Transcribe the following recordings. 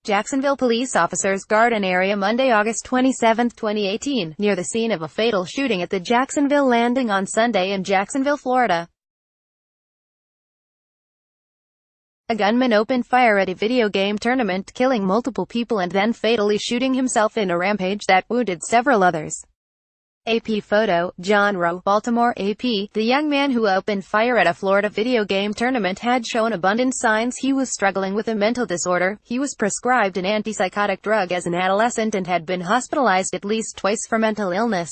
Jacksonville police officers guard an area Monday, August 27, 2018, near the scene of a fatal shooting at the Jacksonville Landing on Sunday in Jacksonville, Florida. A gunman opened fire at a video game tournament, killing multiple people and then fatally shooting himself in a rampage that wounded several others. AP photo, John Rowe, Baltimore. AP, the young man who opened fire at a Florida video game tournament had shown abundant signs he was struggling with a mental disorder. He was prescribed an antipsychotic drug as an adolescent and had been hospitalized at least twice for mental illness.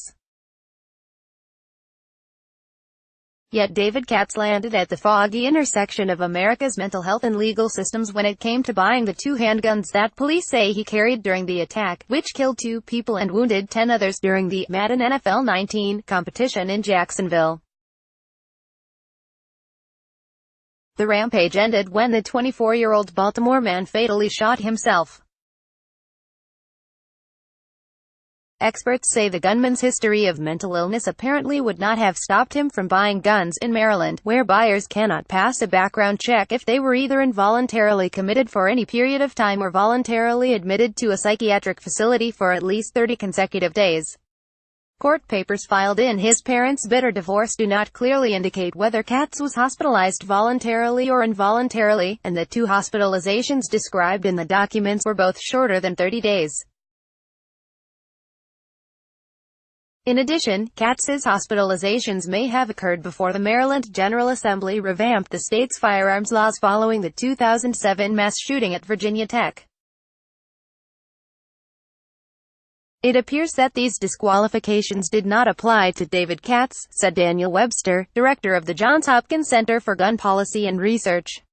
Yet David Katz landed at the foggy intersection of America's mental health and legal systems when it came to buying the two handguns that police say he carried during the attack, which killed 2 people and wounded 10 others during the Madden NFL 19 competition in Jacksonville. The rampage ended when the 24-year-old Baltimore man fatally shot himself. Experts say the gunman's history of mental illness apparently would not have stopped him from buying guns in Maryland, where buyers cannot pass a background check if they were either involuntarily committed for any period of time or voluntarily admitted to a psychiatric facility for at least 30 consecutive days. Court papers filed in his parents' bitter divorce do not clearly indicate whether Katz was hospitalized voluntarily or involuntarily, and the 2 hospitalizations described in the documents were both shorter than 30 days. In addition, Katz's hospitalizations may have occurred before the Maryland General Assembly revamped the state's firearms laws following the 2007 mass shooting at Virginia Tech. It appears that these disqualifications did not apply to David Katz, said Daniel Webster, director of the Johns Hopkins Center for Gun Policy and Research.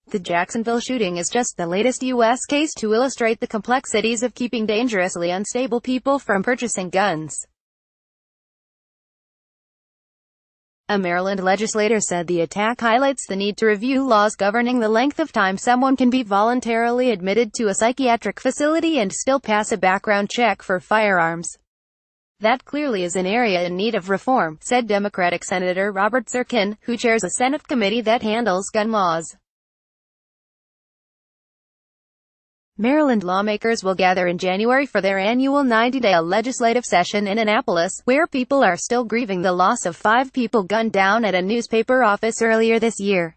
The Jacksonville shooting is just the latest U.S. case to illustrate the complexities of keeping dangerously unstable people from purchasing guns. A Maryland legislator said the attack highlights the need to review laws governing the length of time someone can be voluntarily admitted to a psychiatric facility and still pass a background check for firearms. That clearly is an area in need of reform, said Democratic Senator Robert Zirkin, who chairs a Senate committee that handles gun laws. Maryland lawmakers will gather in January for their annual 90-day legislative session in Annapolis, where people are still grieving the loss of 5 people gunned down at a newspaper office earlier this year.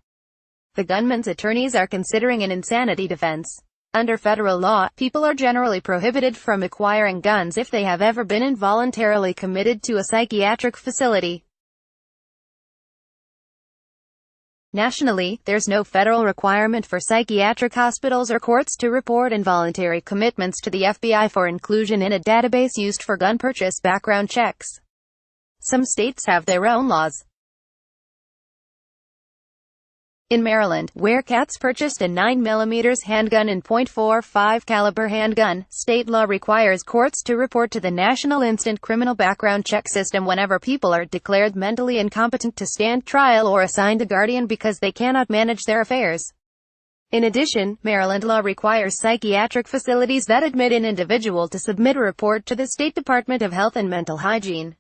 The gunman's attorneys are considering an insanity defense. Under federal law, people are generally prohibited from acquiring guns if they have ever been involuntarily committed to a psychiatric facility. Nationally, there's no federal requirement for psychiatric hospitals or courts to report involuntary commitments to the FBI for inclusion in a database used for gun purchase background checks. Some states have their own laws. In Maryland, where Katz purchased a 9mm handgun and .45 caliber handgun, state law requires courts to report to the National Instant Criminal Background Check System whenever people are declared mentally incompetent to stand trial or assigned a guardian because they cannot manage their affairs. In addition, Maryland law requires psychiatric facilities that admit an individual to submit a report to the State Department of Health and Mental Hygiene.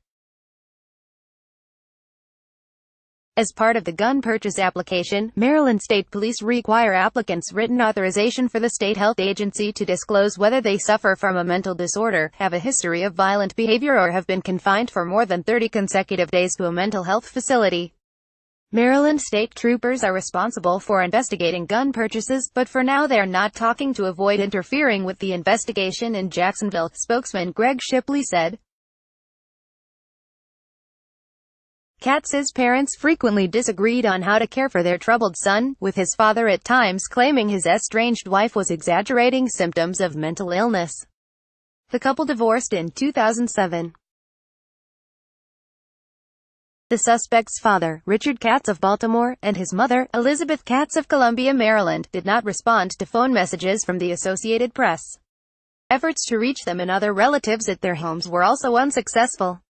As part of the gun purchase application, Maryland State Police require applicants written authorization for the state health agency to disclose whether they suffer from a mental disorder, have a history of violent behavior or have been confined for more than 30 consecutive days to a mental health facility. Maryland state troopers are responsible for investigating gun purchases, but for now they're not talking to avoid interfering with the investigation in Jacksonville, spokesman Greg Shipley said. Katz's parents frequently disagreed on how to care for their troubled son, with his father at times claiming his estranged wife was exaggerating symptoms of mental illness. The couple divorced in 2007. The suspect's father, Richard Katz of Baltimore, and his mother, Elizabeth Katz of Columbia, Maryland, did not respond to phone messages from the Associated Press. Efforts to reach them and other relatives at their homes were also unsuccessful.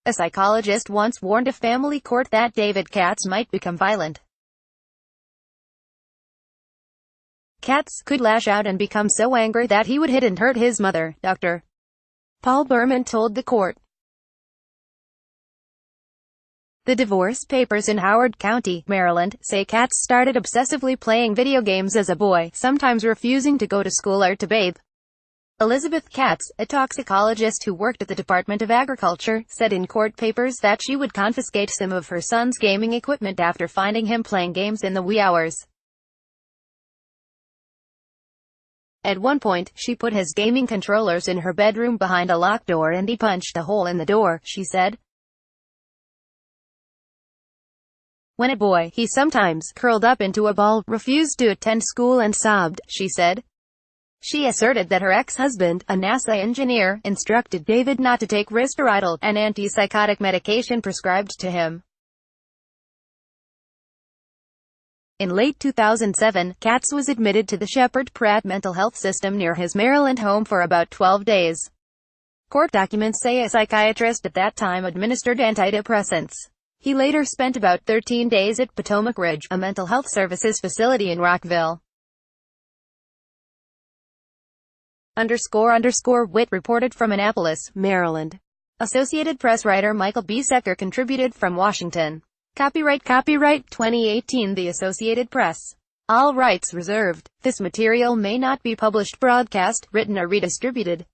A psychologist once warned a family court that David Katz might become violent. Katz could lash out and become so angry that he would hit and hurt his mother, Dr. Paul Berman told the court. The divorce papers in Howard County, Maryland, say Katz started obsessively playing video games as a boy, sometimes refusing to go to school or to bathe. Elizabeth Katz, a toxicologist who worked at the Department of Agriculture, said in court papers that she would confiscate some of her son's gaming equipment after finding him playing games in the wee hours. At one point, she put his gaming controllers in her bedroom behind a locked door and he punched a hole in the door, she said. When a boy, he sometimes curled up into a ball, refused to attend school and sobbed, she said. She asserted that her ex-husband, a NASA engineer, instructed David not to take Risperdal, an antipsychotic medication prescribed to him. In late 2007, Katz was admitted to the Sheppard Pratt mental health system near his Maryland home for about 12 days. Court documents say a psychiatrist at that time administered antidepressants. He later spent about 13 days at Potomac Ridge, a mental health services facility in Rockville. Wit reported from Annapolis, Maryland. Associated Press writer Michael B. Secker contributed from Washington. Copyright 2018 The Associated Press. All rights reserved. This material may not be published, broadcast, written or redistributed.